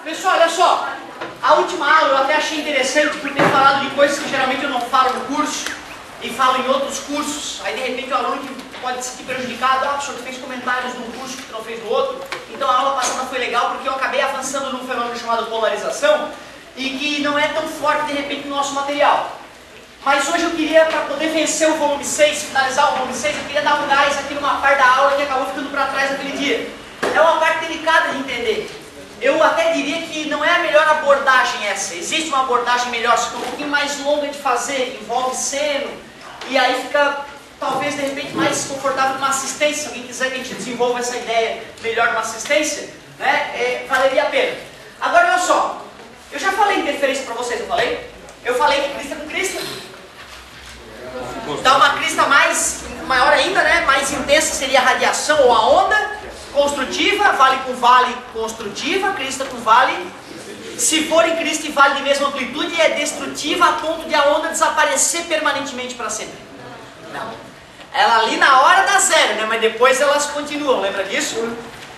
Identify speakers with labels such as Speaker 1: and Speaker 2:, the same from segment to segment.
Speaker 1: Pessoal, olha só. A última aula eu até achei interessante por ter falado de coisas que geralmente eu não falo no curso e falo em outros cursos. Aí de repente o aluno que pode se sentir prejudicado, o senhor fez comentários num curso que tu não fez no outro. Então a aula passada foi legal porque eu acabei avançando num fenômeno chamado polarização e que não é tão forte de repente no nosso material. Mas hoje eu queria, para poder vencer o volume 6, finalizar o volume 6, eu queria dar um gás aqui numa parte da aula que acabou ficando para trás naquele dia. É uma parte delicada de entender. Eu até diria que não é a melhor abordagem essa. Existe uma abordagem melhor, só que é um pouquinho mais longa de fazer, envolve seno, e aí fica, talvez, de repente, mais confortável com uma assistência. Se alguém quiser que a gente desenvolva essa ideia melhor numa assistência, né, valeria a pena. Agora, olha só, eu já falei interferência para vocês, não falei? Eu falei que crista com crista. Dá uma crista maior ainda, né? Mais intensa seria a radiação ou a onda construtiva, vale com vale construtiva, crista com vale. Se for em crista e vale de mesma amplitude, é destrutiva a ponto de a onda desaparecer permanentemente para sempre. Não. Ela ali na hora dá zero, né? Mas depois elas continuam, lembra disso?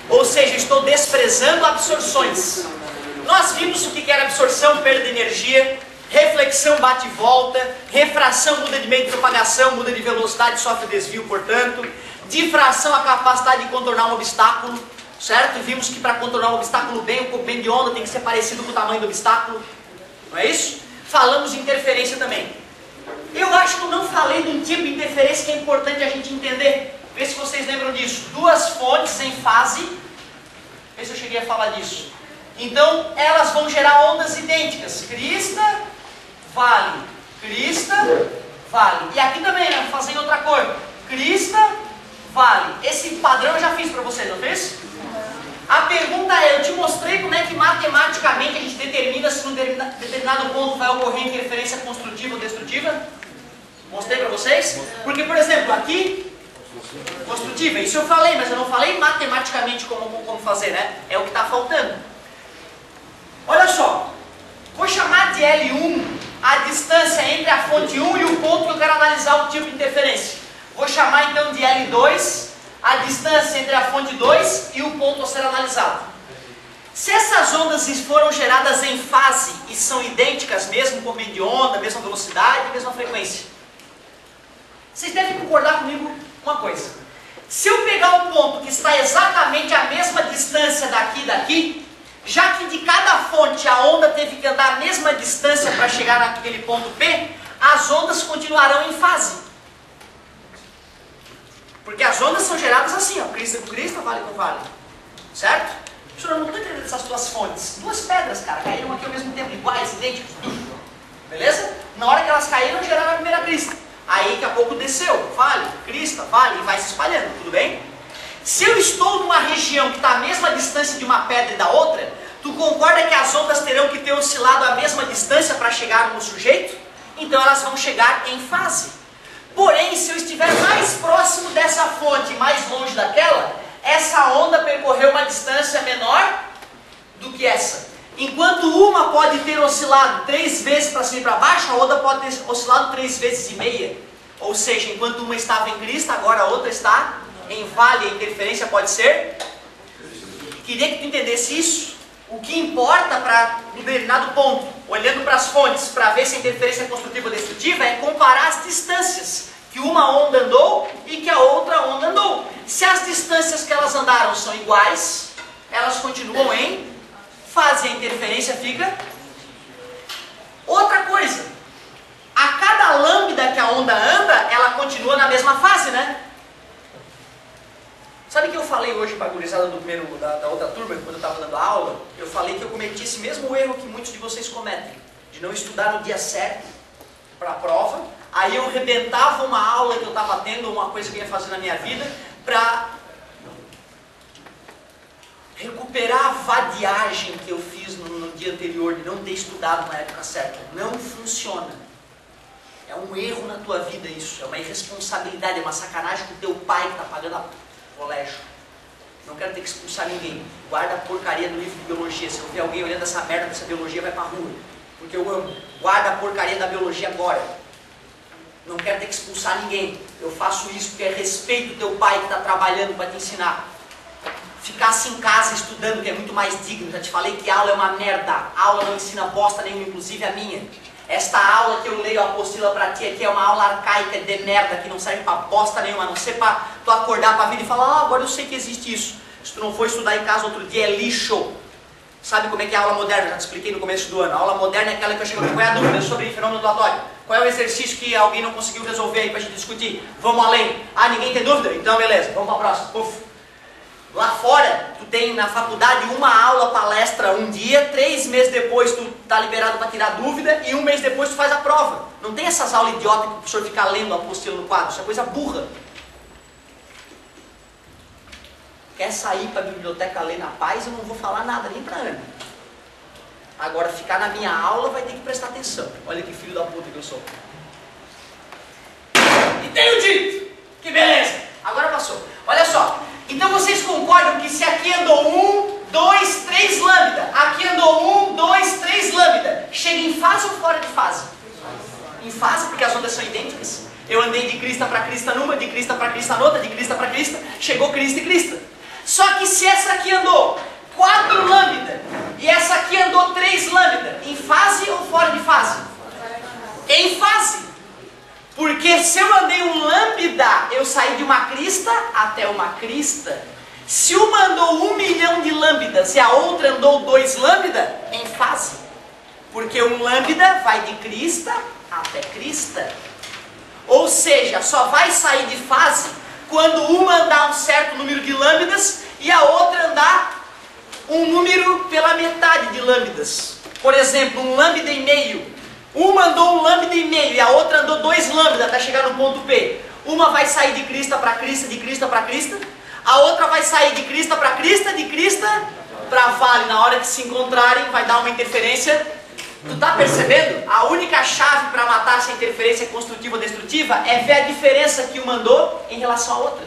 Speaker 1: Ou seja, estou desprezando absorções. Nós vimos o que era absorção, perda de energia, reflexão, bate e volta, refração, muda de meio de propagação, muda de velocidade, sofre desvio, portanto. Difração, a capacidade de contornar um obstáculo, certo? E vimos que para contornar um obstáculo bem, o comprimento de onda tem que ser parecido com o tamanho do obstáculo, não é isso? Falamos de interferência também. Eu acho que eu não falei de um tipo de interferência que é importante a gente entender. Vê se vocês lembram disso. Duas fontes em fase, vê se eu cheguei a falar disso. Então, elas vão gerar ondas idênticas, crista, vale, crista, vale. E aqui também, né? Vou fazer em outra cor, crista, vale. Esse padrão eu já fiz para vocês, não fez? A pergunta é, eu te mostrei como é que matematicamente a gente determina se num determinado ponto vai ocorrer interferência construtiva ou destrutiva? Mostrei para vocês? Porque, por exemplo, aqui, construtiva, isso eu falei, mas eu não falei matematicamente como fazer, né? É o que está faltando. Olha só, vou chamar de L1 a distância entre a fonte 1 e o ponto que eu quero analisar o tipo de interferência. Vou chamar então de L2 a distância entre a fonte 2 e o ponto a ser analisado. Se essas ondas foram geradas em fase e são idênticas mesmo, comprimento de onda, mesma velocidade, mesma frequência, vocês devem concordar comigo uma coisa. Se eu pegar um ponto que está exatamente a mesma distância daqui e daqui, já que de cada fonte a onda teve que andar a mesma distância para chegar naquele ponto P, as ondas continuarão em fase. Porque as ondas são geradas assim, ó, crista com crista, vale com vale. Certo? Senhor, eu não estou entendendo essas duas fontes. Duas pedras, cara, caíram aqui ao mesmo tempo, iguais, idênticas. Beleza? Na hora que elas caíram, geraram a primeira crista. Aí daqui a pouco desceu, vale, crista, vale, e vai se espalhando, tudo bem? Se eu estou numa região que está à mesma distância de uma pedra e da outra, tu concorda que as ondas terão que ter oscilado a mesma distância para chegar no sujeito? Então elas vão chegar em fase. Porém, se eu estiver mais próximo dessa fonte, mais longe daquela, essa onda percorreu uma distância menor do que essa. Enquanto uma pode ter oscilado 3 vezes para cima e para baixo, a outra pode ter oscilado 3 vezes e meia. Ou seja, enquanto uma estava em crista, agora a outra está em vale. A interferência pode ser. Queria que tu entendesse isso. O que importa para um determinado ponto, olhando para as fontes, para ver se a interferência é construtiva ou destrutiva, é comparar as distâncias que uma onda andou e que a outra onda andou. Se as distâncias que elas andaram são iguais, elas continuam em fase, a interferência fica. Outra coisa, a cada lambda que a onda anda, ela continua na mesma fase, né? Sabe que eu falei hoje para a gurizada da outra turma, quando eu estava dando a aula? Eu falei que eu cometi esse mesmo erro que muitos de vocês cometem, de não estudar no dia certo para a prova. Aí eu rebentava uma aula que eu estava tendo, uma coisa que eu ia fazer na minha vida, para recuperar a vadiagem que eu fiz no dia anterior, de não ter estudado na época certa. Não funciona. É um erro na tua vida isso, é uma irresponsabilidade, é uma sacanagem com o teu pai que está pagando a colégio. Não quero ter que expulsar ninguém. Guarda a porcaria do livro de biologia. Se eu ver alguém olhando essa merda dessa biologia, vai pra rua. Porque eu amo. Guarda a porcaria da biologia agora. Não quero ter que expulsar ninguém. Eu faço isso porque é respeito do teu pai que está trabalhando para te ensinar. Ficasse em casa estudando, que é muito mais digno. Já te falei que aula é uma merda. A aula não ensina bosta nenhuma, inclusive a minha. Esta aula que eu leio a apostila para ti aqui é uma aula arcaica de merda, que não serve para bosta nenhuma, a não ser para tu acordar para a vida e falar, ah, agora eu sei que existe isso. Se tu não for estudar em casa outro dia, é lixo. Sabe como é que é a aula moderna? Já te expliquei no começo do ano. A aula moderna é aquela que eu chego aqui, qual é a dúvida sobre fenômeno ondulatório? Qual é o exercício que alguém não conseguiu resolver aí para a gente discutir? Vamos além. Ah, ninguém tem dúvida? Então beleza, vamos para a próxima. Uf. Lá fora, tu tem na faculdade uma aula, palestra um dia, 3 meses depois tu tá liberado para tirar dúvida e 1 mês depois tu faz a prova. Não tem essas aulas idiotas que o professor fica lendo a apostila no quadro, isso é coisa burra. Quer sair para a biblioteca ler na paz, eu não vou falar nada, nem para Ana. Agora, ficar na minha aula vai ter que prestar atenção. Olha que filho da puta que eu sou. E tenho dito! Que beleza! Agora passou. Olha só. Então vocês concordam que se aqui andou 1, 2, 3 lambda, aqui andou 1, 2, 3 lambda, chega em fase ou fora de fase? Em fase, porque as ondas são idênticas. Eu andei de crista para crista numa, de crista para crista noutra, de crista para crista, chegou crista e crista. Só que se essa aqui andou 4 lambda e essa aqui andou 3 lambda, em fase ou fora de fase? Em fase. Porque se eu andei um lambda, eu saí de uma crista até uma crista. Se uma andou 1 milhão de lambdas e a outra andou 2 lambda, em fase. Porque um lambda vai de crista até crista. Ou seja, só vai sair de fase quando uma andar um certo número de lambdas e a outra andar um número pela metade de lambdas. Por exemplo, um lambda e meio. Uma andou 1 lambda e meio e a outra andou 2 lambda até chegar no ponto P. Uma vai sair de crista para crista, de crista para crista. A outra vai sair de crista para crista, de crista para vale. Na hora que se encontrarem vai dar uma interferência. Tu tá percebendo? A única chave para matar essa interferência construtiva ou destrutiva é ver a diferença que uma andou em relação à outra.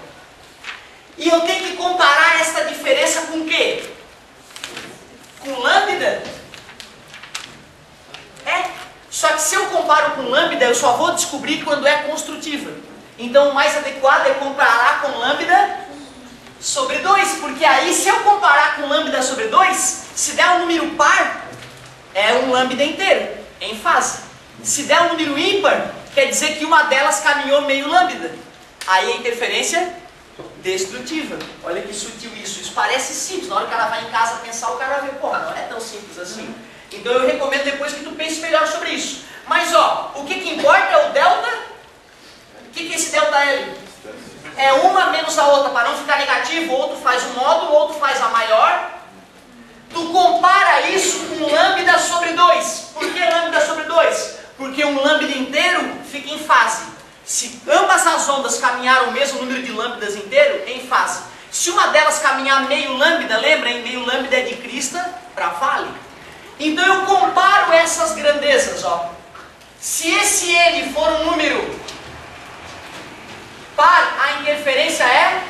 Speaker 1: E eu tenho que comparar essa diferença com o quê? Com lambda? Só que se eu comparo com lambda, eu só vou descobrir quando é construtiva. Então o mais adequado é comparar com lambda sobre 2, porque aí se eu comparar com lambda sobre 2, se der um número par, é um lambda inteiro, em fase. Se der um número ímpar, quer dizer que uma delas caminhou meio lambda. Aí a interferência destrutiva. Olha que sutil isso. Isso parece simples. Na hora que ela vai em casa pensar, o cara vai ver, porra, não é tão simples assim. Então eu recomendo depois que tu pense melhor sobre isso. Mas ó, o que importa é o delta. O que é esse delta L? É uma menos a outra, para não ficar negativo, ou tu faz o módulo, ou tu faz a maior. Tu compara isso com lambda sobre 2. Por que lambda sobre 2? Porque um lambda inteiro fica em fase. Se ambas as ondas caminharam o mesmo número de lambdas inteiro, em fase. Se uma delas caminhar meio lambda, lembra, hein? Meio lambda é de crista para vale. Então eu comparo essas grandezas, ó. Se esse N for um número par, a interferência é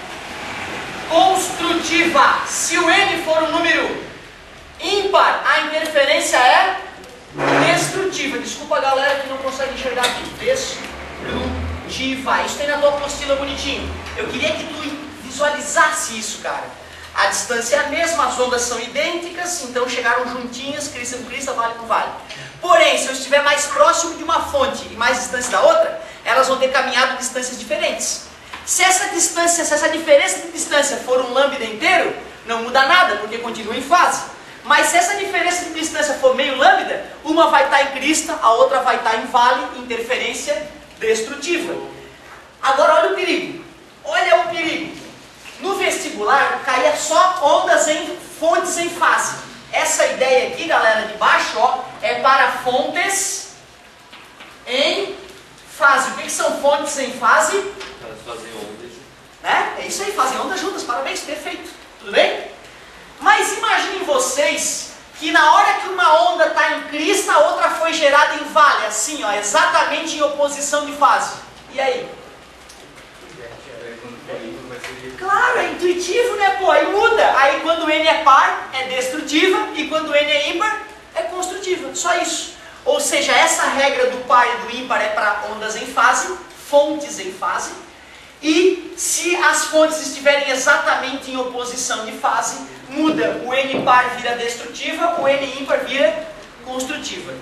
Speaker 1: construtiva. Se o N for um número ímpar, a interferência é destrutiva. Desculpa a galera que não consegue enxergar aqui. Destrutiva. Isso tem na tua apostila bonitinho. Eu queria que tu visualizasse isso, cara. A distância é a mesma, as ondas são idênticas, então chegaram juntinhas, crista com crista, vale com vale. Porém, se eu estiver mais próximo de uma fonte e mais distante da outra, elas vão ter caminhado distâncias diferentes. Se essa diferença de distância for um lambda inteiro, não muda nada, porque continua em fase. Mas se essa diferença de distância for meio lambda, uma vai estar em crista, a outra vai estar em vale, interferência destrutiva. Agora olha o perigo. Olha o perigo. No vestibular, caía só ondas em fontes em fase. Essa ideia aqui, galera, de baixo, ó, é para fontes em fase. O que são fontes em fase?
Speaker 2: Elas fazem ondas.
Speaker 1: Né? É isso aí, fazem ondas juntas. Parabéns, perfeito. Tudo bem? Mas imaginem vocês que na hora que uma onda está em crista, a outra foi gerada em vale, assim, ó, exatamente em oposição de fase. E aí? Claro, é intuitivo, né, pô? Aí muda. Aí quando N é par, é destrutiva, e quando N é ímpar, é construtiva. Só isso. Ou seja, essa regra do par e do ímpar é para ondas em fase, fontes em fase, e se as fontes estiverem exatamente em oposição de fase, muda, o N par vira destrutiva, o N ímpar vira construtiva.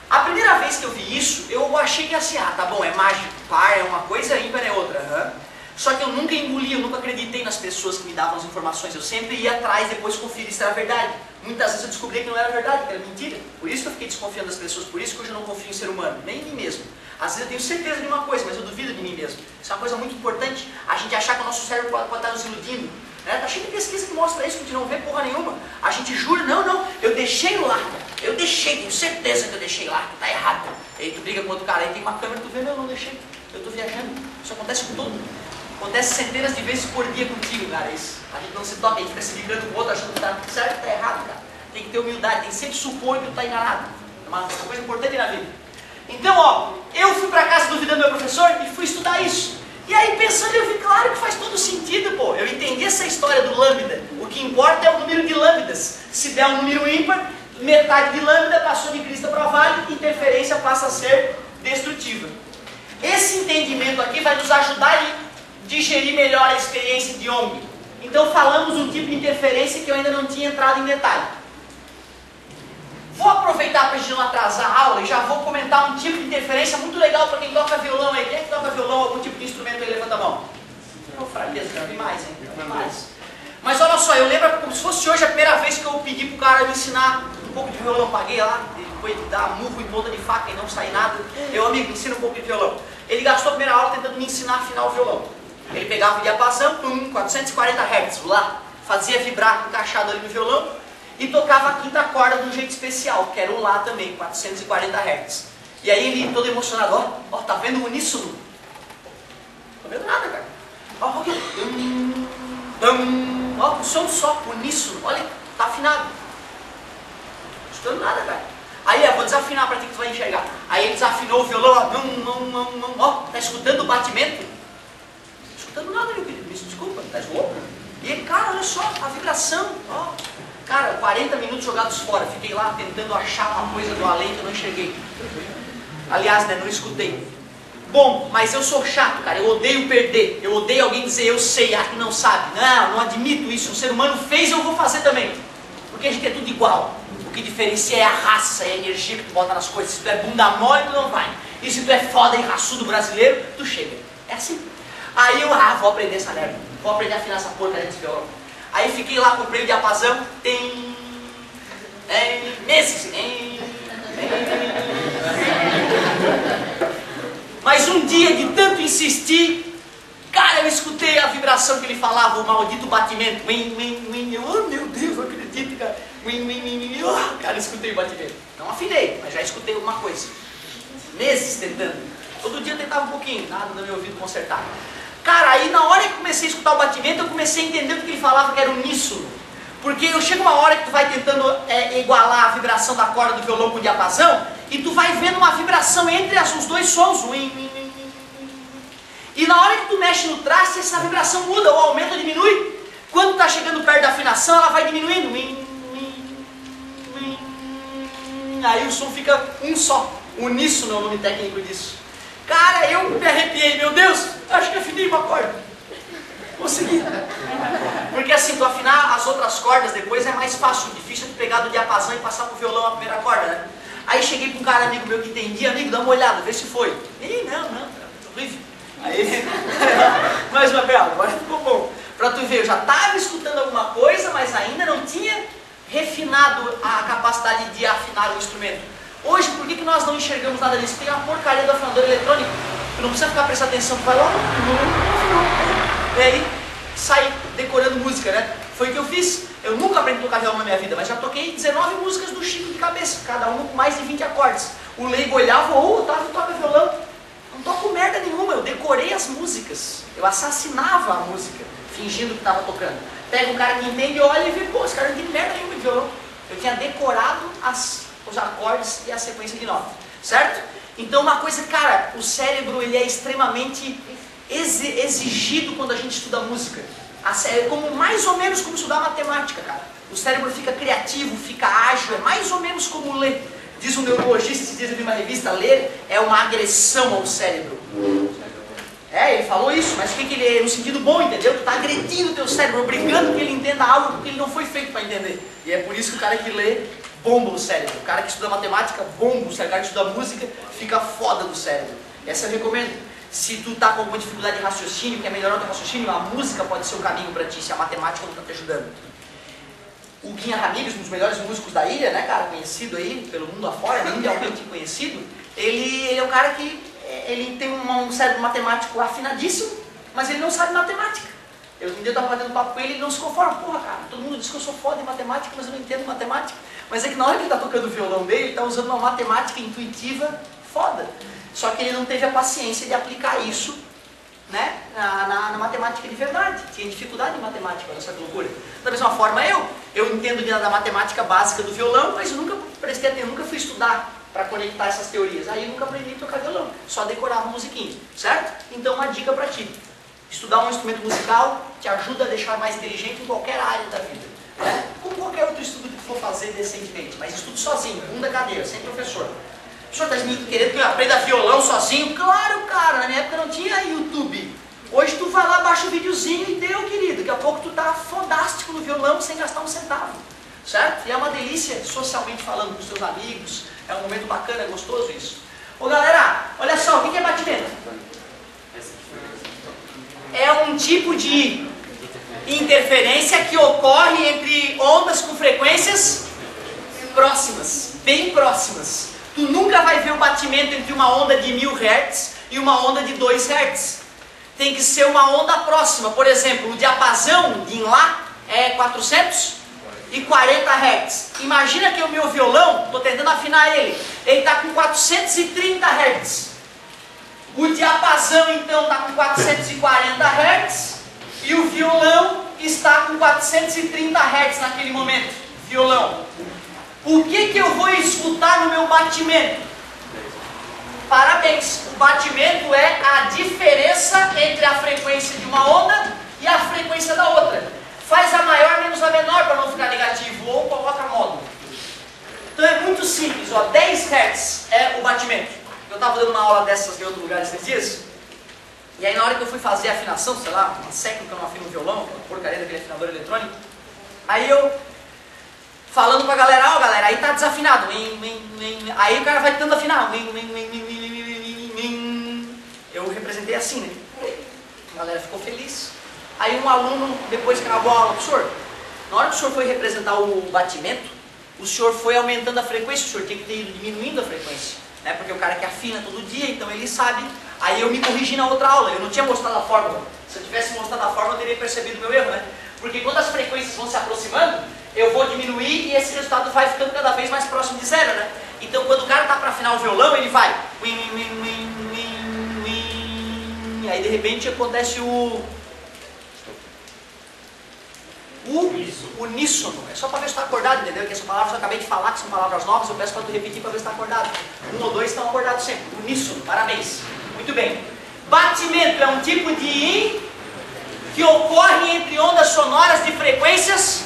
Speaker 1: A primeira vez que eu vi isso, eu achei que assim, tá bom, é mágico, par é uma coisa, ímpar é outra. Só que eu nunca engoli, eu nunca acreditei nas pessoas que me davam as informações, eu sempre ia atrás, depois conferir se era verdade. Muitas vezes eu descobri que não era verdade, que era mentira. Por isso que eu fiquei desconfiando das pessoas, por isso que hoje eu não confio em ser humano, nem em mim mesmo. Às vezes eu tenho certeza de uma coisa, mas eu duvido de mim mesmo. Isso é uma coisa muito importante, a gente achar que o nosso cérebro pode estar nos iludindo. Tá cheio de pesquisa que mostra isso, que a gente não vê porra nenhuma. A gente jura, não, eu deixei lá, eu deixei, tenho certeza que eu deixei lá, que tá errado. Aí tu briga com outro cara, aí tem uma câmera, tu vê, não deixei, eu tô viajando. Isso acontece com todo mundo. Acontece centenas de vezes por dia contigo, cara, isso. A gente não se toca, a gente fica se ligando com o outro, achando que tá certo, tá errado, cara. Tem que ter humildade, tem que sempre supor que tu tá enganado. É uma coisa importante na vida. Então, eu fui pra casa duvidando do meu professor e fui estudar isso. E aí, pensando, eu vi, claro que faz todo sentido, pô. Eu entendi essa história do lambda. O que importa é o número de lambdas. Se der um número ímpar, metade de lambda passou de crista para vale, interferência passa a ser destrutiva. Esse entendimento aqui vai nos ajudar a digerir melhor a experiência de Young. Então falamos um tipo de interferência que eu ainda não tinha entrado em detalhe. Vou aproveitar para a gente não atrasar a aula e já vou comentar um tipo de interferência muito legal para quem toca violão aí. Quem é que toca violão, algum tipo de instrumento aí? Levanta a mão. Não, fraqueza, já vi mais, hein? Já vi mais. Mas olha só, eu lembro como se fosse hoje a primeira vez que eu pedi pro cara me ensinar um pouco de violão. Paguei lá, depois de dar murro em ponta de faca e não sair nada. Eu, amigo, me ensina um pouco de violão. Ele gastou a primeira aula tentando me ensinar a afinar o violão. Ele pegava o diapasão, 440 Hz, lá, fazia vibrar encaixado ali no violão e tocava a quinta corda de um jeito especial, que era o Lá também, 440 Hz. E aí ele todo emocionado, ó, tá vendo o uníssono? Não tô vendo nada, cara. Ó, aqui. Ó, o som só, uníssono, olha, tá afinado. Não tô escutando nada, cara. Aí, vou desafinar para ti que tu vai enxergar. Aí ele desafinou o violão, ó, tá escutando o batimento? Não escutando nada, meu querido, me desculpa, tá louco? E ele, cara, olha só, a vibração, ó. Cara, 40 minutos jogados fora, fiquei lá tentando achar uma coisa do além que eu não enxerguei. Aliás, né, não escutei. Bom, mas eu sou chato, cara, eu odeio perder, eu odeio alguém dizer eu sei, que não sabe. Não admito isso, o ser humano fez, eu vou fazer também. Porque a gente é tudo igual. O que diferencia é a raça, é a energia que tu bota nas coisas. Se tu é bunda mole, tu não vai. E se tu é foda e raçudo brasileiro, tu chega. É assim. Aí eu, vou aprender essa merda. Vou aprender a afinar essa porcaria desse violão. Aí fiquei lá, comprei o diapasão, tem meses. Mas um dia, de tanto insistir, cara, eu escutei a vibração que ele falava, o maldito batimento. Oh, meu Deus, não acredito, cara. Cara, eu escutei o batimento. Não afinei, mas já escutei alguma coisa. Meses tentando. Todo dia eu tentava um pouquinho, nada no meu ouvido consertar. Cara, aí na hora que comecei a escutar o batimento, eu comecei a entender o que ele falava, que era uníssono. Porque chega uma hora que tu vai tentando igualar a vibração da corda do violão com o diapasão, e tu vai vendo uma vibração entre os dois sons. E na hora que tu mexe no traste, essa vibração muda, ou aumenta ou diminui. Quando tá chegando perto da afinação, ela vai diminuindo. Aí o som fica um só. Uníssono é o nome técnico disso. Cara, eu me arrepiei, meu Deus, acho que afinei uma corda. Consegui. Porque assim, tu afinar as outras cordas depois é mais fácil, difícil de pegar do diapasão e passar pro violão a primeira corda, né? Aí cheguei pra um cara amigo meu que entendia, amigo, dá uma olhada, vê se foi. Ih, não, horrível. Aí, mais uma vez, agora ficou bom. Pra tu ver, eu já estava escutando alguma coisa, mas ainda não tinha refinado a capacidade de afinar o instrumento. Hoje, por que nós não enxergamos nada disso? Tem uma porcaria do afinador eletrônico. Tu não precisa ficar prestando atenção, tu vai lá, e aí sai decorando música, né? Foi o que eu fiz. Eu nunca aprendi a tocar violão na minha vida, mas já toquei 19 músicas do Chico de cabeça, cada uma com mais de 20 acordes. O leigo olhava, Otávio toca violão. Não toco merda nenhuma, eu decorei as músicas. Eu assassinava a música, fingindo que estava tocando. Pega um cara que entende, olha e vê, pô, esse cara não entende merda nenhuma de violão. Eu tinha decorado os acordes e a sequência de notas, certo? Então uma coisa, cara, o cérebro ele é extremamente exigido quando a gente estuda música. É como, mais ou menos como estudar matemática, cara. O cérebro fica criativo, fica ágil, é mais ou menos como ler. Diz um neurologista, esses dias eu vi uma revista, ler é uma agressão ao cérebro. Ele falou isso, mas o que ele é? No sentido bom, entendeu? Tu tá agredindo o teu cérebro, obrigando que ele entenda algo que ele não foi feito para entender. E é por isso que o cara que lê bomba o cérebro. O cara que estuda matemática bomba o cérebro. O cara que estuda música fica foda do cérebro. Essa eu recomendo. Se tu tá com alguma dificuldade de raciocínio, quer melhorar o teu raciocínio, a música pode ser o caminho para ti, se a matemática não tá te ajudando. O Guinha Ramírez, um dos melhores músicos da ilha, né, cara, conhecido aí pelo mundo afora, mundialmente conhecido, ele é um cara que ele tem um cérebro matemático afinadíssimo, mas ele não sabe matemática. Um dia eu tava batendo papo com ele e ele não se conforma. Porra, cara, todo mundo diz que eu sou foda em matemática, mas eu não entendo matemática. Mas é que na hora que ele tá tocando o violão dele, ele tá usando uma matemática intuitiva foda. Só que ele não teve a paciência de aplicar isso, né, na matemática de verdade. Tinha dificuldade em matemática, olha só que loucura. Da mesma forma eu entendo da matemática básica do violão, mas eu nunca prestei atenção, nunca fui estudar para conectar essas teorias. Aí eu nunca aprendi a tocar violão, só decorava musiquinha, certo? Então uma dica para ti. Estudar um instrumento musical te ajuda a deixar mais inteligente em qualquer área da vida, né? Como qualquer outro estudo que tu for fazer decentemente, mas estudo sozinho, bunda cadeira, sem professor. O senhor está me querendo que eu aprenda violão sozinho? Claro, cara, na minha época não tinha YouTube. Hoje tu vai lá, baixa o videozinho e deu, querido. Daqui a pouco tu tá fodástico no violão sem gastar um centavo, certo? E é uma delícia, socialmente falando, com os teus amigos. É um momento bacana, gostoso isso. Ô galera, olha só, o que é batimento? É um tipo de interferência que ocorre entre ondas com frequências próximas, bem próximas. Tu nunca vai ver o batimento entre uma onda de 1000 Hz e uma onda de 2 Hz. Tem que ser uma onda próxima. Por exemplo, o diapasão de Lá é 440 Hz. Imagina que o meu violão, estou tentando afinar ele está com 430 Hz. O diapasão então está com 440 Hz e o violão está com 430 Hz naquele momento. Violão. O que eu vou escutar no meu batimento? Parabéns! O batimento é a diferença entre a frequência de uma onda e a frequência da outra. Faz a maior menos a menor para não ficar negativo, ou coloca módulo. Então é muito simples, ó, 10 Hz é o batimento. Eu estava dando uma aula dessas em outro lugar esses dias, e aí na hora que eu fui fazer a afinação, sei lá, uma século que eu não afino um violão, uma porcaria daquele afinador eletrônico, aí eu falando pra galera, ó galera, aí tá desafinado, aí o cara vai tentando afinar, eu representei assim, né? A galera ficou feliz. Aí um aluno, depois que acabou a aula, professor, na hora que o senhor foi representar o batimento, o senhor foi aumentando a frequência, o senhor tem que ter ido diminuindo a frequência, né? Porque o cara que afina todo dia, então ele sabe. Aí eu me corrigi na outra aula, eu não tinha mostrado a fórmula. Se eu tivesse mostrado a fórmula, eu teria percebido o meu erro, né? Porque quando as frequências vão se aproximando, eu vou diminuir e esse resultado vai ficando cada vez mais próximo de zero, né? Então quando o cara tá para afinar o violão, ele vai. Aí de repente acontece o uníssono. É só para ver se está acordado, entendeu? Que essa palavra eu acabei de falar, que são palavras novas, eu peço para tu repetir para ver se está acordado. Um ou dois estão acordados sempre. Uníssono, parabéns. Muito bem. Batimento é um tipo de que ocorre entre ondas sonoras de frequências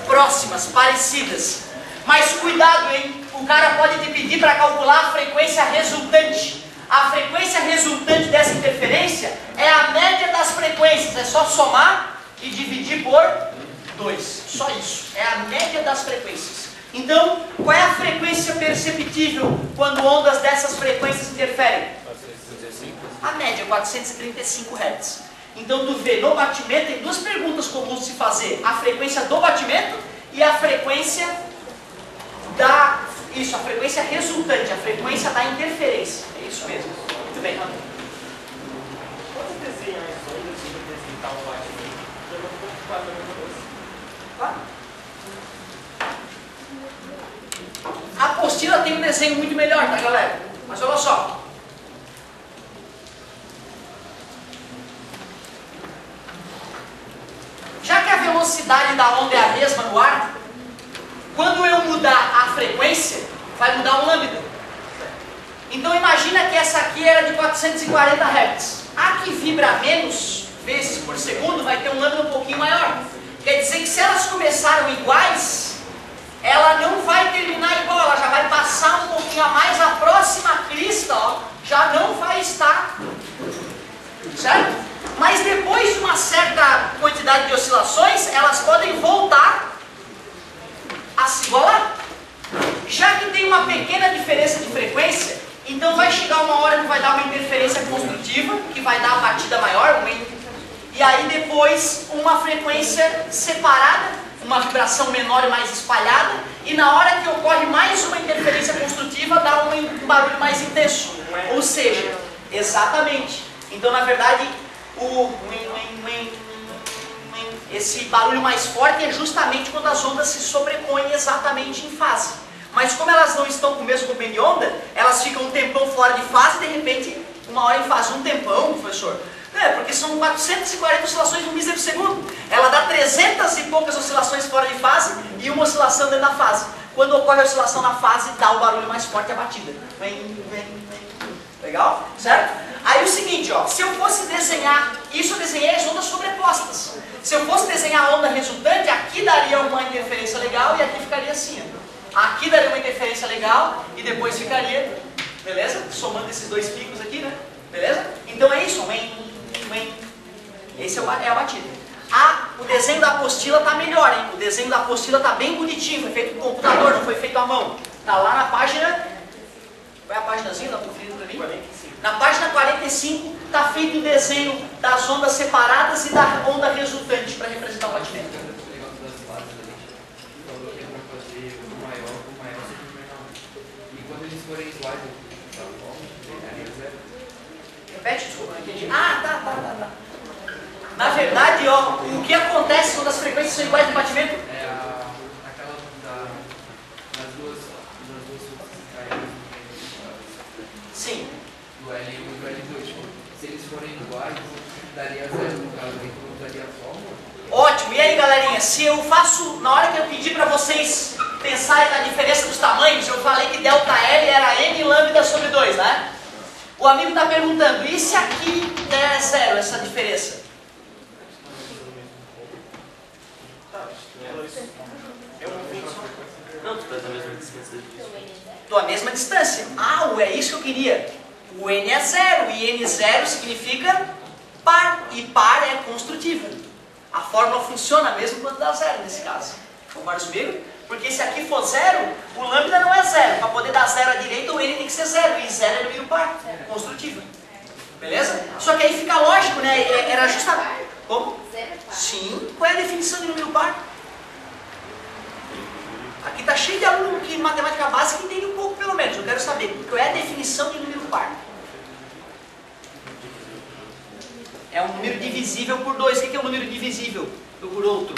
Speaker 1: próximas, parecidas. Mas cuidado, hein? O cara pode te pedir para calcular a frequência resultante. A frequência resultante dessa interferência é a média das frequências. É só somar e dividir por 2. Só isso. É a média das frequências. Então, qual é a frequência perceptível quando ondas dessas frequências interferem? 435. A média, 435 Hz. Então, tu vê, no batimento, tem duas perguntas comuns de se fazer. A frequência do batimento e a frequência da... Isso, a frequência resultante, a frequência da interferência. É isso mesmo. Muito bem.
Speaker 2: Pode desenhar isso aí, antes de representar o batimento? Eu não vou ocupar a mesma coisa.
Speaker 1: Claro. A apostila tem um desenho muito melhor, tá, galera? Mas olha só. Já que a velocidade da onda é a mesma no ar, quando eu mudar a frequência, vai mudar o lambda. Então imagina que essa aqui era de 440 Hz. A que vibra menos vezes por segundo vai ter um lambda um pouquinho maior. Quer dizer que se elas começaram iguais, ela não vai terminar igual, ela já vai passar um pouquinho a mais. A próxima crista, ó, já não vai estar Certo? Mas depois de uma certa quantidade de oscilações, elas podem voltar a se igualar. Já que tem uma pequena diferença de frequência, então vai chegar uma hora que vai dar uma interferência construtiva, que vai dar a batida maior, e aí depois uma frequência separada, uma vibração menor e mais espalhada, e na hora que ocorre mais uma interferência construtiva, dá um barulho mais intenso. Ou seja, exatamente. Então, na verdade, esse barulho mais forte é justamente quando as ondas se sobrepõem exatamente em fase. Mas como elas não estão com o mesmo comprimento de onda, elas ficam um tempão fora de fase e de repente, uma hora em fase. Um tempão, professor? Porque são 440 oscilações no mísero segundo. Ela dá 300 e poucas oscilações fora de fase e uma oscilação dentro da fase. Quando ocorre a oscilação na fase, dá o barulho mais forte a batida. Legal? Certo? Aí o seguinte, ó, se eu fosse desenhar, isso eu desenhei as ondas sobrepostas. Se eu fosse desenhar a onda resultante, aqui daria uma interferência legal e aqui ficaria assim, ó. Aqui daria uma interferência legal e depois ficaria, beleza? Somando esses dois picos aqui, né? Beleza? Então é isso, esse é a batida. O desenho da apostila está melhor, hein? O desenho da apostila está bem bonitinho, foi feito com computador, não foi feito à mão. Está lá na página, qual é a páginazinha? Dá conferindo para mim?
Speaker 2: 45.
Speaker 1: Na página 45 está feito o desenho das ondas separadas e da onda resultante para representar o batimento. Repete, desculpa, não entendi. Tá. Na verdade, ó, o que acontece quando as frequências são iguais de batimento?
Speaker 3: Aquela das duas
Speaker 1: Sim.
Speaker 3: do L1 e do L2. Se eles forem iguais, daria zero, no caso, então daria a fórmula.
Speaker 1: Ótimo. E aí, galerinha, se eu faço, na hora que eu pedi para vocês pensarem na diferença dos tamanhos, eu falei que ΔL era n lambda sobre 2, né? O amigo está perguntando, e se aqui der zero, essa diferença?
Speaker 2: Não, tu estás a mesma distância disso.
Speaker 1: Estou à mesma distância. É isso que eu queria. O n é zero, e n zero significa par, e par é construtivo. A fórmula funciona mesmo quando dá zero, nesse caso. Concorda comigo? Porque se aqui for zero, o lambda não é zero. Para poder dar zero à direita, o n tem que ser zero, e zero é número par, construtivo. Beleza? Só que aí fica lógico, né? Era justamente... Como? Sim. Qual é a definição de número par? Aqui está cheio de aluno que matemática básica entende um pouco pelo menos. Eu quero saber qual é a definição de número par. É um número divisível por 2. O que é um número divisível por outro?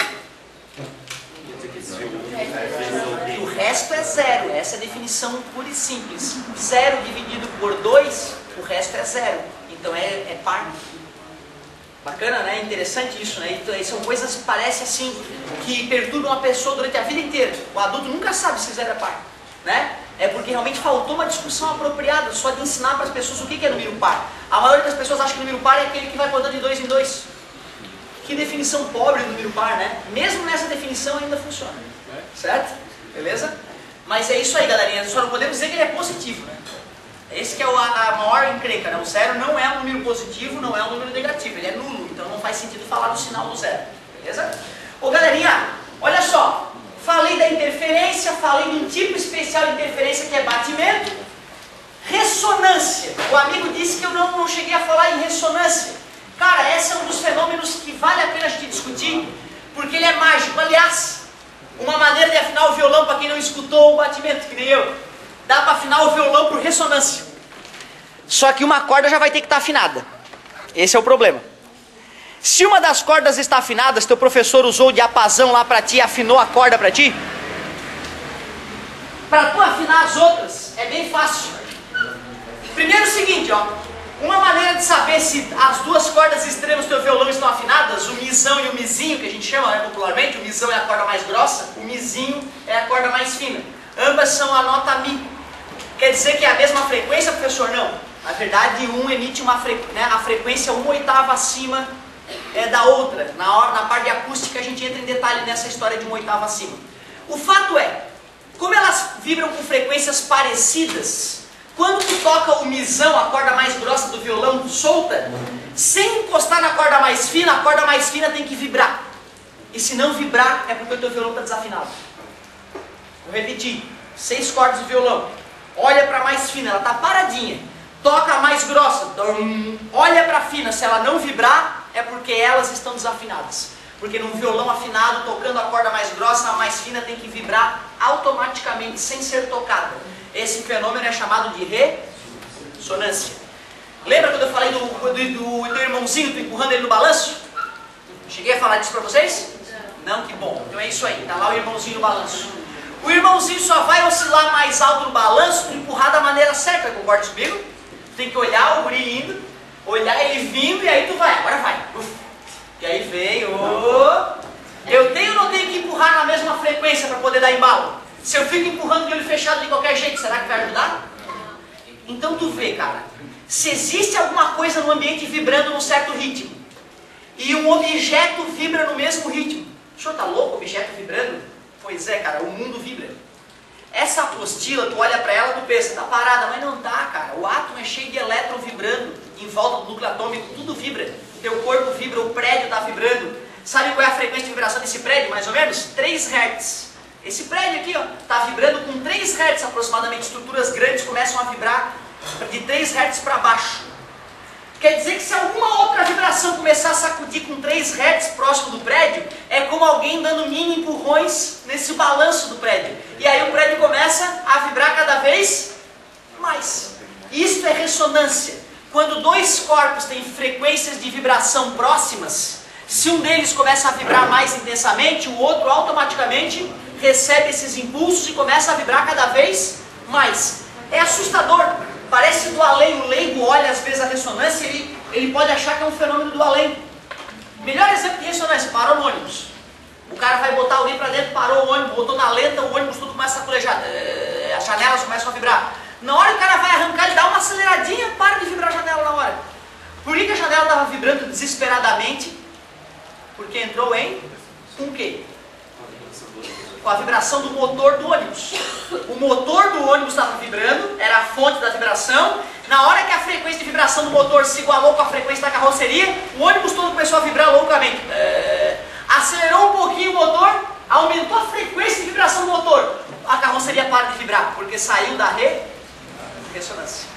Speaker 1: E o resto é zero. Essa é a definição pura e simples. 0 dividido por 2, o resto é zero. Então é par. Bacana, né? Interessante isso, né? Então, são coisas que parecem assim, que perturbam a pessoa durante a vida inteira. O adulto nunca sabe se zero é par, né? É porque realmente faltou uma discussão apropriada, só de ensinar para as pessoas o que é número par. A maioria das pessoas acha que número par é aquele que vai rodando de 2 em 2. Que definição pobre do número par, né? Mesmo nessa definição ainda funciona. Certo? Beleza? Mas é isso aí, galerinha. Só não podemos dizer que ele é positivo, né? Esse que é a maior encrenca, né? O zero não é um número positivo, não é um número negativo, ele é nulo, então não faz sentido falar do sinal do zero, beleza? Ô galerinha, olha só, falei da interferência, falei de um tipo especial de interferência que é batimento, ressonância. O amigo disse que eu não cheguei a falar em ressonância. Cara, esse é um dos fenômenos que vale a pena a gente discutir, porque ele é mágico. Aliás, uma maneira de afinar o violão para quem não escutou o batimento, que nem eu. Dá para afinar o violão por ressonância. Só que uma corda já vai ter que estar afinada. Esse é o problema. Se uma das cordas está afinada, se teu professor usou o diapasão lá para ti e afinou a corda para ti, para tu afinar as outras, é bem fácil. Primeiro é o seguinte, ó. Uma maneira de saber se as duas cordas extremas do teu violão estão afinadas, o misão e o mizinho, que a gente chama, né, popularmente, o misão é a corda mais grossa, o mizinho é a corda mais fina. Ambas são a nota Mi. Quer dizer que é a mesma frequência, professor? Não. Na verdade, um emite a frequência 1/8 acima da outra. Na parte de acústica, a gente entra em detalhe nessa história de 1/8 acima. O fato é, como elas vibram com frequências parecidas, quando tu toca o misão, a corda mais grossa do violão, solta, Sem encostar na corda mais fina, a corda mais fina tem que vibrar. E se não vibrar, é porque o teu violão está desafinado. Vou repetir. 6 cordas do violão. Olha para a mais fina, ela está paradinha. Toca a mais grossa. Olha para a fina, se ela não vibrar, é porque elas estão desafinadas. Porque num violão afinado, tocando a corda mais grossa, a mais fina tem que vibrar automaticamente, sem ser tocada. Esse fenômeno é chamado de ressonância. Lembra quando eu falei do teu irmãozinho, tu empurrando ele no balanço? Cheguei a falar disso para vocês? Não, que bom. Então é isso aí, tá lá o irmãozinho no balanço. O irmãozinho só vai oscilar mais alto no balanço, empurrar da maneira certa, concorda comigo? Tu tem que olhar o guri indo, olhar ele vindo e aí tu vai, agora vai. E aí vem, eu tenho ou não tenho que empurrar na mesma frequência para poder dar embalo? Se eu fico empurrando de olho fechado de qualquer jeito, será que vai ajudar? Então tu vê, cara, se existe alguma coisa no ambiente vibrando num certo ritmo, e um objeto vibra no mesmo ritmo, o senhor tá louco, objeto vibrando? Pois é, cara, o mundo vibra. Essa apostila, tu olha para ela, tu pensa, tá parada, mas não tá, cara. O átomo é cheio de elétron vibrando em volta do núcleo atômico, tudo vibra. O teu corpo vibra, o prédio está vibrando. Sabe qual é a frequência de vibração desse prédio, mais ou menos? 3 Hz. Esse prédio aqui, ó, está vibrando com 3 Hz aproximadamente. Estruturas grandes começam a vibrar de 3 Hz para baixo. Quer dizer que se alguma outra vibração começar a sacudir com 3 Hz próximo do prédio, é como alguém dando mini empurrões nesse balanço do prédio. E aí o prédio começa a vibrar cada vez mais. Isto é ressonância. Quando 2 corpos têm frequências de vibração próximas, se um deles começa a vibrar mais intensamente, o outro automaticamente recebe esses impulsos e começa a vibrar cada vez mais. É assustador. Parece do além, o leigo olha às vezes a ressonância e ele pode achar que é um fenômeno do além. Melhor exemplo de ressonância, parou no ônibus. O cara vai botar alguém para dentro, parou o ônibus, botou na lenta, o ônibus tudo começa a saculejar. As janelas começam a vibrar. Na hora que o cara vai arrancar, ele dá uma aceleradinha, para de vibrar a janela na hora. Por que a janela estava vibrando desesperadamente? Porque entrou com o quê? Com a vibração do motor do ônibus. O motor do ônibus estava vibrando, era a fonte da vibração. Na hora que a frequência de vibração do motor se igualou com a frequência da carroceria, o ônibus todo começou a vibrar loucamente. Acelerou um pouquinho o motor, aumentou a frequência de vibração do motor. A carroceria para de vibrar, porque saiu da ressonância.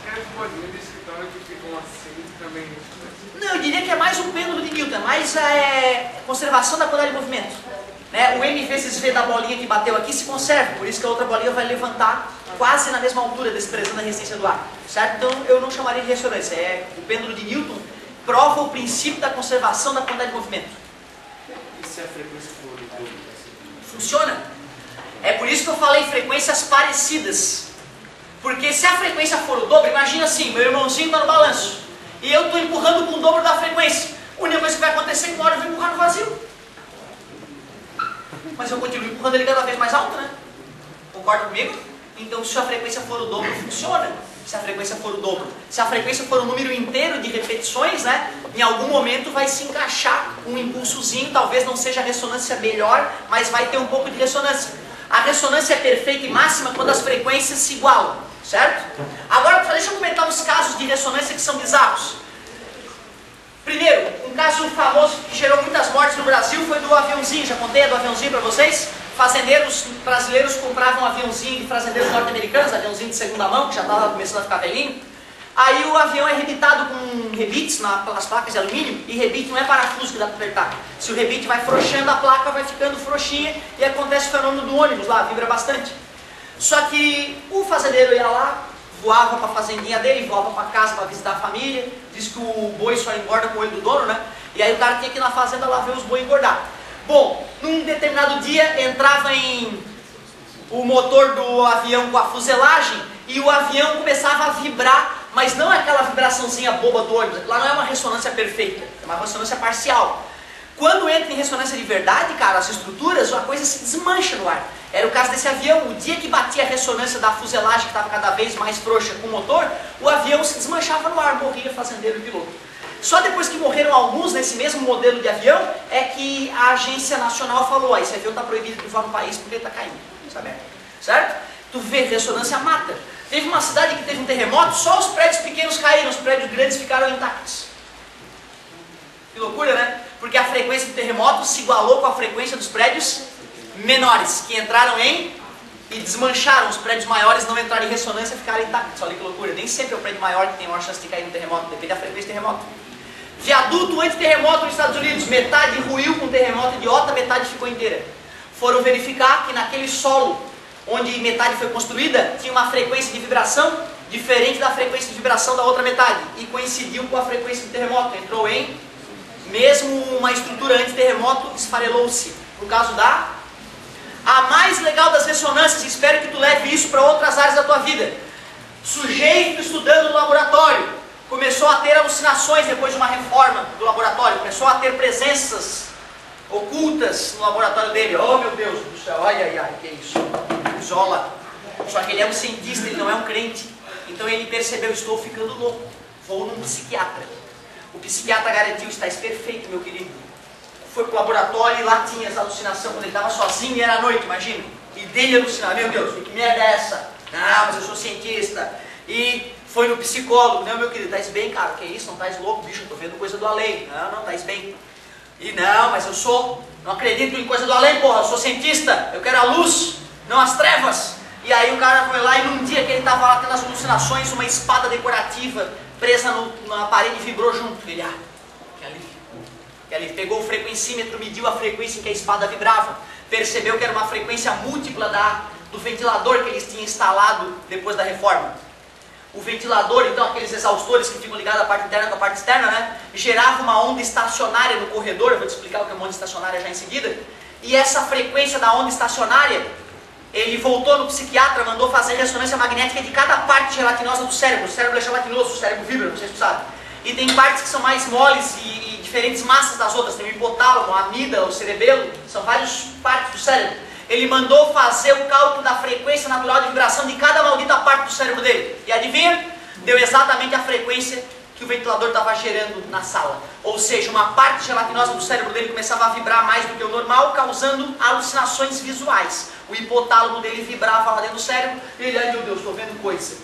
Speaker 1: Não, eu diria que é mais um pêndulo de Newton, mais conservação da qualidade de movimento. Né? O M vezes V da bolinha que bateu aqui se conserva, por isso que a outra bolinha vai levantar quase na mesma altura, desprezando a resistência do ar. Certo? Então eu não chamaria de ressonância, o pêndulo de Newton prova o princípio da conservação da quantidade de movimento.
Speaker 2: E se a frequência for o dobro?
Speaker 1: Funciona. É por isso que eu falei frequências parecidas. Porque se a frequência for o dobro, imagina assim, meu irmãozinho está no balanço, e eu estou empurrando com o dobro da frequência. A única coisa que vai acontecer é que uma hora eu vou empurrar no vazio. Mas eu continuo empurrando ele cada vez mais alto, né? Concorda comigo? Então se a frequência for o dobro, funciona. Se a frequência for o dobro. Se a frequência for um número inteiro de repetições, né? Em algum momento vai se encaixar um impulsozinho, talvez não seja a ressonância melhor, mas vai ter um pouco de ressonância. A ressonância é perfeita e máxima quando as frequências se igualam, certo? Agora, deixa eu comentar uns casos de ressonância que são bizarros. Primeiro, um caso famoso que gerou muitas mortes no Brasil foi do aviãozinho. Já contei do aviãozinho para vocês? Fazendeiros brasileiros compravam um aviãozinho de fazendeiros norte-americanos, aviãozinho de segunda mão, que já estava começando a ficar velhinho. Aí o avião é rebitado com rebites nas placas de alumínio, e rebite não é parafuso que dá para apertar. Se o rebite vai frouxando, a placa vai ficando frouxinha e acontece o fenômeno do ônibus lá, vibra bastante. Só que o fazendeiro ia lá, voava para a fazendinha dele, voava para casa para visitar a família, diz que o boi só engorda com o olho do dono, né? E aí o cara tinha que ir na fazenda lá ver os boi engordar. Bom, num determinado dia entrava o motor do avião com a fuselagem e o avião começava a vibrar, mas não aquela vibraçãozinha boba do ônibus, lá não é uma ressonância perfeita, é uma ressonância parcial. Quando entra em ressonância de verdade, cara, as estruturas, a coisa se desmancha no ar. Era o caso desse avião. O dia que batia a ressonância da fuselagem, que estava cada vez mais frouxa com o motor, o avião se desmanchava no ar, morria fazendeiro e piloto. Só depois que morreram alguns nesse mesmo modelo de avião, é que a agência nacional falou, esse avião está proibido de voar no país porque ele está caindo, sabe? Certo? Tu vê, ressonância mata. Teve uma cidade que teve um terremoto, só os prédios pequenos caíram, os prédios grandes ficaram intactos. Que loucura, né? Porque a frequência do terremoto se igualou com a frequência dos prédios menores, que entraram em e desmancharam. Os prédios maiores não entraram em ressonância e ficaram intactos. Olha que loucura. Nem sempre é o prédio maior que tem maior chance de cair no terremoto, depende da frequência do terremoto. Viaduto anti-terremoto nos Estados Unidos, metade ruiu com terremoto idiota, metade ficou inteira. Foram verificar que naquele solo onde metade foi construída, tinha uma frequência de vibração diferente da frequência de vibração da outra metade, e coincidiu com a frequência do terremoto. Entrou em, mesmo uma estrutura anti-terremoto, esfarelou-se, por causa da... A mais legal das ressonâncias, espero que tu leve isso para outras áreas da tua vida. Sujeito estudando no laboratório, começou a ter alucinações depois de uma reforma do laboratório, começou a ter presenças ocultas no laboratório dele. Oh meu Deus do céu, ai, que é isso? Isola. Só que ele é um cientista, ele não é um crente. Então ele percebeu, estou ficando louco, vou num psiquiatra. O psiquiatra garantiu, estás perfeito, meu querido. Foi pro laboratório e lá tinha essa alucinação, quando ele estava sozinho e era noite, imagina. E dele alucinar, meu Deus, que merda é essa? Não, mas eu sou cientista. E foi no psicólogo, não meu querido, estás bem, cara, que isso, não estás louco, bicho, eu tô vendo coisa do além. Não, estás bem. E não, mas eu sou, não acredito em coisa do além, porra, eu sou cientista, eu quero a luz, não as trevas. E aí o cara foi lá e num dia que ele estava lá tendo as alucinações, uma espada decorativa presa na parede vibrou junto. Ele, que alívio. Que alívio. Pegou o frequencímetro, mediu a frequência em que a espada vibrava, percebeu que era uma frequência múltipla do ventilador que eles tinham instalado depois da reforma. O ventilador, então, aqueles exaustores que ficam ligados à parte interna com a parte externa, né, gerava uma onda estacionária no corredor. Eu vou te explicar o que é uma onda estacionária já em seguida. E essa frequência da onda estacionária, ele voltou no psiquiatra, mandou fazer ressonância magnética de cada parte gelatinosa do cérebro. O cérebro é gelatinoso, o cérebro vibra, não sei se tu sabe. E tem partes que são mais moles e diferentes massas das outras. Tem o hipotálamo, a amígdala, o cerebelo, são várias partes do cérebro. Ele mandou fazer o cálculo da frequência natural de vibração de cada maldita parte do cérebro dele. E adivinha? Deu exatamente a frequência que o ventilador estava gerando na sala. Ou seja, uma parte gelatinosa do cérebro dele começava a vibrar mais do que o normal, causando alucinações visuais. O hipotálamo dele vibrava lá dentro do cérebro e ele, ai meu Deus, estou vendo coisa.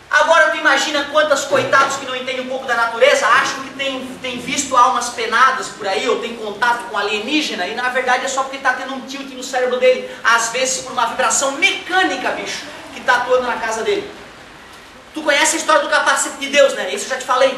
Speaker 1: Agora tu imagina quantos coitados que não entendem um pouco da natureza acham que tem visto almas penadas por aí, ou tem contato com alienígena, e na verdade é só porque está tendo um tilt no cérebro dele, às vezes por uma vibração mecânica, bicho, que está atuando na casa dele. Tu conhece a história do capacete de Deus, né? Isso eu já te falei.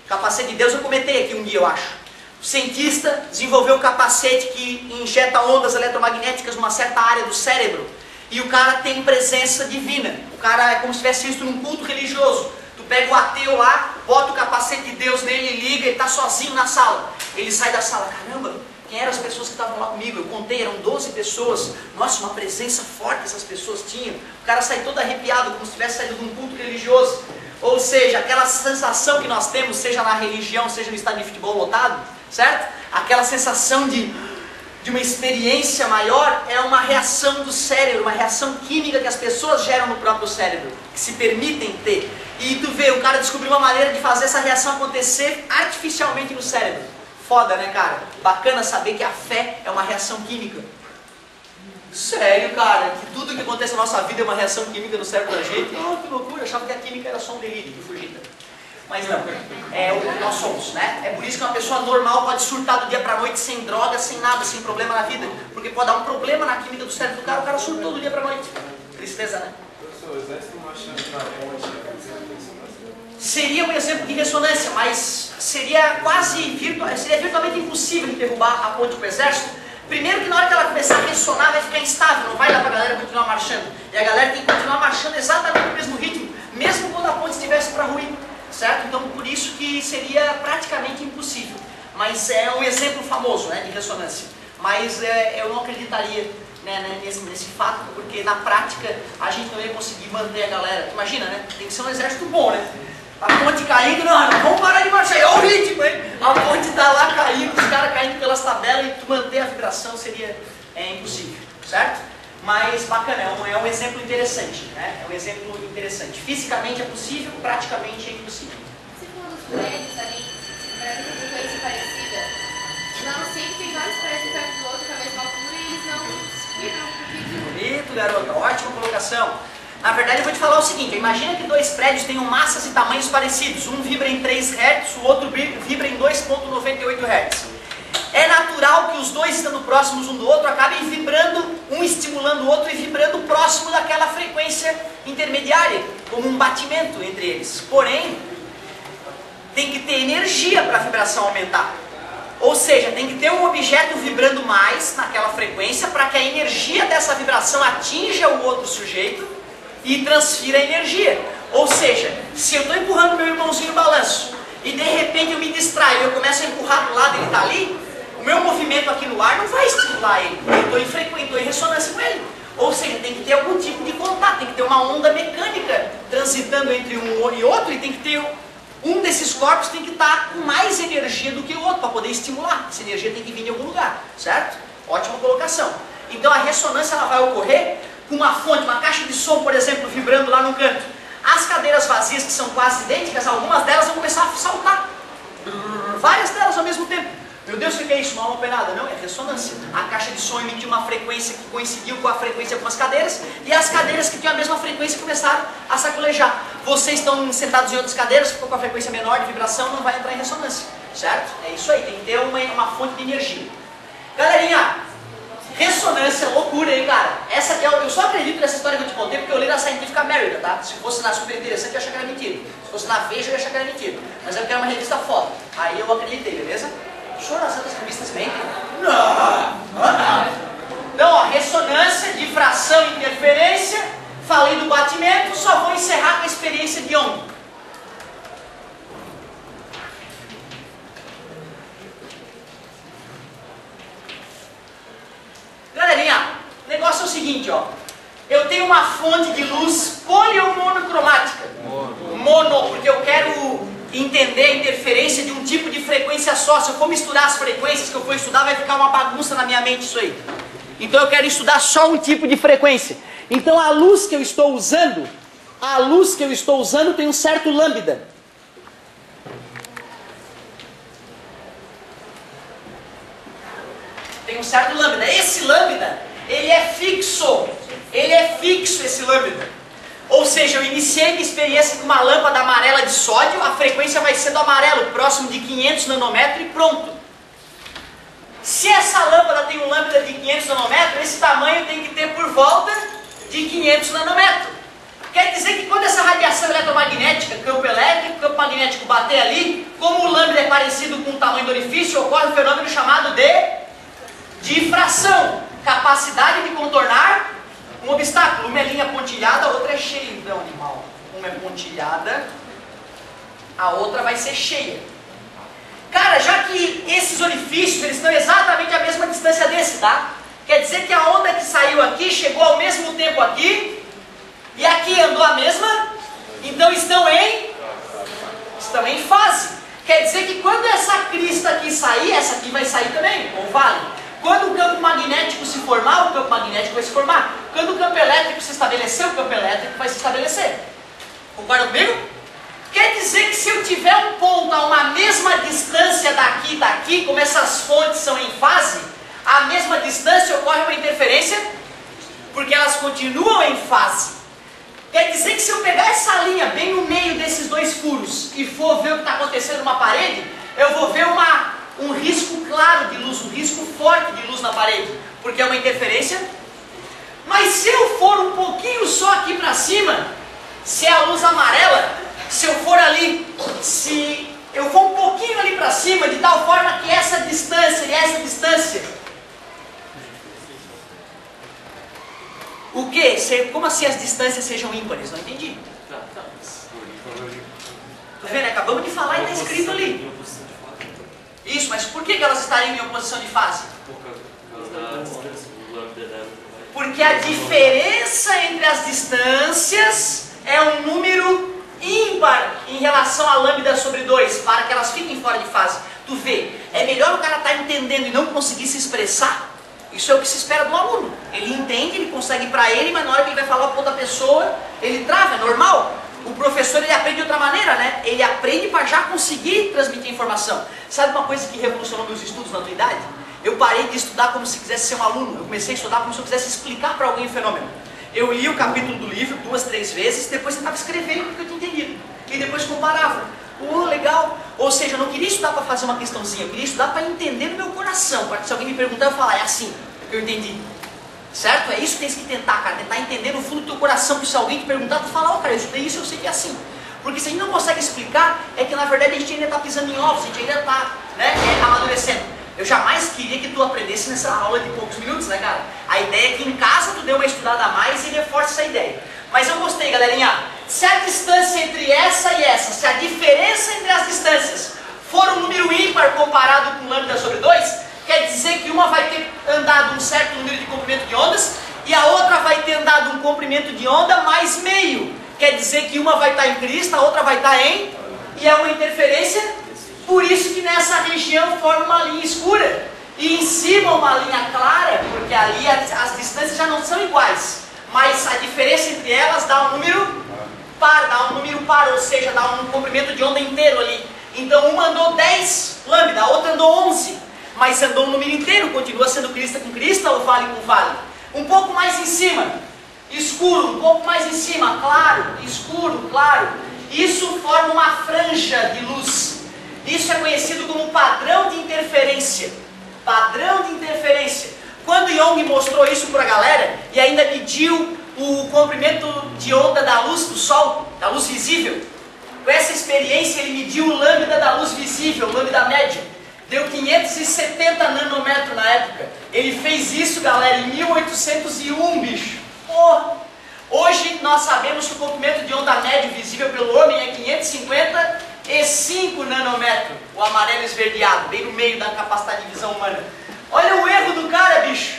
Speaker 1: O capacete de Deus eu comentei aqui um dia, eu acho. O cientista desenvolveu um capacete que injeta ondas eletromagnéticas numa certa área do cérebro. E o cara tem presença divina. O cara é como se tivesse visto num culto religioso. Tu pega o ateu lá, bota o capacete de Deus nele e liga, ele está sozinho na sala. Ele sai da sala, caramba, quem eram as pessoas que estavam lá comigo? Eu contei, eram 12 pessoas. Nossa, uma presença forte essas pessoas tinham. O cara sai todo arrepiado, como se tivesse saído de um culto religioso. Ou seja, aquela sensação que nós temos, seja na religião, seja no estádio de futebol lotado, certo? Aquela sensação de uma experiência maior é uma reação do cérebro, uma reação química que as pessoas geram no próprio cérebro, que se permitem ter. E tu vê, o cara descobriu uma maneira de fazer essa reação acontecer artificialmente no cérebro. Foda, né, cara? Bacana saber que a fé é uma reação química. Sério, cara, que tudo que acontece na nossa vida é uma reação química no cérebro da gente. Oh, que loucura, eu achava que a química era só um delírio, que fugita. Mas não, é o que nós somos, né? É por isso que uma pessoa normal pode surtar do dia pra noite sem droga, sem nada, sem problema na vida. Porque pode dar um problema na química do cérebro do cara, o cara surtou do dia pra noite. Tristeza, né?
Speaker 2: Professor, o exército marchando na ponte,
Speaker 1: seria um exemplo de ressonância, mas seria virtualmente impossível de derrubar a ponte com o exército. Primeiro que na hora que ela começar a ressonar vai ficar instável, não vai dar pra galera continuar marchando. E a galera tem que continuar marchando exatamente no mesmo ritmo, mesmo quando a ponte estivesse para ruir. Certo? Então, por isso que seria praticamente impossível. Mas é um exemplo famoso, né, de ressonância. Mas eu não acreditaria, né, nesse fato, porque na prática a gente não ia conseguir manter a galera. Imagina, né? Tem que ser um exército bom, né? A ponte caindo, não, vamos parar de marchar, olha o ritmo, hein? A ponte está lá caindo, os caras caindo pelas tabelas, e tu manter a vibração seria impossível, certo? Mas bacana, é um exemplo interessante, né? É um exemplo interessante. Fisicamente é possível, praticamente é impossível.
Speaker 4: Você falou dos prédios ali, para ter uma frequência parecida, não sempre tem vários prédios perto do outro com a mesma altura e eles não se viram.
Speaker 1: Bonito, garota, ótima colocação. Na verdade eu vou te falar o seguinte, imagina que dois prédios tenham massas e tamanhos parecidos, um vibra em 3 Hz, o outro vibra em 2,98 Hz. É natural que os dois, estando próximos um do outro, acabem vibrando, um estimulando o outro e vibrando próximo daquela frequência intermediária, como um batimento entre eles. Porém, tem que ter energia para a vibração aumentar. Ou seja, tem que ter um objeto vibrando mais naquela frequência para que a energia dessa vibração atinja o outro sujeito e transfira a energia. Ou seja, se eu estou empurrando meu irmãozinho no balanço e de repente eu me distraio e eu começo a empurrar do lado, ele está ali, o meu movimento aqui no ar não vai estimular ele. Eu estou em ressonância com ele. Ou seja, tem que ter algum tipo de contato, tem que ter uma onda mecânica transitando entre um e outro, e tem que ter um desses corpos tem que estar com mais energia do que o outro para poder estimular. Essa energia tem que vir de algum lugar, certo? Ótima colocação. Então a ressonância ela vai ocorrer com uma fonte, uma caixa de som, por exemplo, vibrando lá no canto. As cadeiras vazias, que são quase idênticas, algumas delas vão começar a saltar. Várias delas ao mesmo tempo. Meu Deus, o que é isso? Uma alma penada? Não, é ressonância. A caixa de som emitiu uma frequência que coincidiu com a frequência de algumas cadeiras, e as cadeiras que tinham a mesma frequência começaram a sacolejar. Vocês estão sentados em outras cadeiras, ficou com a frequência menor de vibração, não vai entrar em ressonância, certo? É isso aí, tem que ter uma fonte de energia. Galerinha, ressonância, loucura, hein, cara? Essa aqui, eu só acredito nessa história que eu te contei porque eu li na Scientific American, tá? Se fosse na Super Interessante, eu ia achar que era mentira. Se fosse na Veja, eu ia achar que era mentira. Mas eu quero uma revista foda. Aí eu acreditei, beleza? Senhor, as outras revistas mentem? Não! Então, ó, ressonância, difração, interferência. Falei do batimento, só vou encerrar com a experiência de onda. Galerinha, o negócio é o seguinte, ó. Eu tenho uma fonte de luz poli ou monocromática? Mono, porque eu quero entender a interferência de um tipo de frequência só. Se eu for misturar as frequências que eu for estudar, vai ficar uma bagunça na minha mente isso aí. Então eu quero estudar só um tipo de frequência. Então a luz que eu estou usando, tem um certo lambda. Tem um certo lambda. Esse lambda, ele é fixo. Ele é fixo, esse lambda. Ou seja, eu iniciei minha experiência com uma lâmpada amarela de sódio, a frequência vai ser do amarelo, próximo de 500 nanômetros e pronto. Se essa lâmpada tem um lambda de 500 nanômetros, esse tamanho tem que ter por volta de 500 nanômetros. Quer dizer que quando essa radiação eletromagnética, campo elétrico, campo magnético bater ali, como o lambda é parecido com o tamanho do orifício, ocorre um fenômeno chamado de difração, capacidade de contornar um obstáculo. Uma é linha pontilhada, a outra é cheia, então, animal. Uma é pontilhada, a outra vai ser cheia. Cara, já que esses orifícios, eles estão exatamente à mesma distância desse, tá? Quer dizer que a onda que saiu aqui, chegou ao mesmo tempo aqui, e aqui andou a mesma, então estão em fase. Quer dizer que quando essa crista aqui sair, essa aqui vai sair também, ou vale? Quando o campo magnético se formar, o campo magnético vai se formar. Quando o campo elétrico se estabelecer, o campo elétrico vai se estabelecer. Concorda comigo? Quer dizer que se eu tiver um ponto a uma mesma distância daqui e daqui, como essas fontes são em fase, a mesma distância ocorre uma interferência, porque elas continuam em fase. Quer dizer que se eu pegar essa linha bem no meio desses dois furos e for ver o que está acontecendo numa parede, eu vou ver um risco claro de luz, um risco forte de luz na parede, porque é uma interferência. Mas se eu for um pouquinho só aqui para cima, se é a luz amarela, se eu for ali, se eu for um pouquinho ali para cima, de tal forma que essa distância e essa distância, o quê? Como assim as distâncias sejam ímpares? Não entendi. Tá vendo? Acabamos de falar e está escrito ali. Isso, mas por que elas estariam em oposição de fase? Porque a diferença entre as distâncias é um número ímpar em relação a lambda sobre 2, para que elas fiquem fora de fase. Tu vê, é melhor o cara estar entendendo e não conseguir se expressar. Isso é o que se espera do aluno. Ele entende, ele consegue ir para ele, mas na hora que ele vai falar para outra pessoa, ele trava, é normal. O professor, ele aprende de outra maneira, né? Ele aprende para já conseguir transmitir informação. Sabe uma coisa que revolucionou meus estudos na tua idade? Eu parei de estudar como se quisesse ser um aluno. Eu comecei a estudar como se eu quisesse explicar para alguém o fenômeno. Eu li o capítulo do livro 2, 3 vezes, depois tentava escrever o que eu tinha entendido. E depois comparava. Legal. Ou seja, eu não queria estudar para fazer uma questãozinha, eu queria estudar para entender no meu coração. Para que se alguém me perguntar, eu falar, é assim que eu entendi. Certo? É isso que tem que tentar, cara. Tentar entender no fundo do teu coração, que se alguém te perguntar, tu fala, cara, eu estudei isso, eu sei que é assim. Porque se a gente não consegue explicar, é que na verdade a gente ainda está pisando em ovos, a gente ainda está, né, amadurecendo. Eu jamais queria que tu aprendesse nessa aula de poucos minutos, né, cara? A ideia é que em casa tu dê uma estudada a mais e reforce essa ideia. Mas eu gostei, galerinha. Se a distância entre essa e essa, se a diferença entre as distâncias for um número ímpar comparado com lambda sobre 2, quer dizer que uma vai ter andado um certo número de comprimento de ondas e a outra vai ter andado um comprimento de onda mais meio. Quer dizer que uma vai estar em crista, a outra vai estar em... E é uma interferência, por isso que nessa região forma uma linha escura. E em cima uma linha clara, porque ali as distâncias já não são iguais. Mas a diferença entre elas dá um número par, ou seja, dá um comprimento de onda inteiro ali. Então uma andou 10 lambda, a outra andou 11. Mas andou um número inteiro, continua sendo crista com crista ou vale com vale. Um pouco mais em cima, escuro, um pouco mais em cima, claro, escuro, claro. Isso forma uma franja de luz. Isso é conhecido como padrão de interferência. Padrão de interferência. Quando Young mostrou isso para a galera e ainda mediu o comprimento de onda da luz do Sol, da luz visível, com essa experiência ele mediu o lambda da luz visível, o lambda médio. Deu 570 nanômetros na época. Ele fez isso, galera, em 1801, bicho. Hoje nós sabemos que o comprimento de onda médio visível pelo homem é 555 nanômetros. O amarelo esverdeado, bem no meio da capacidade de visão humana. Olha o erro do cara, bicho.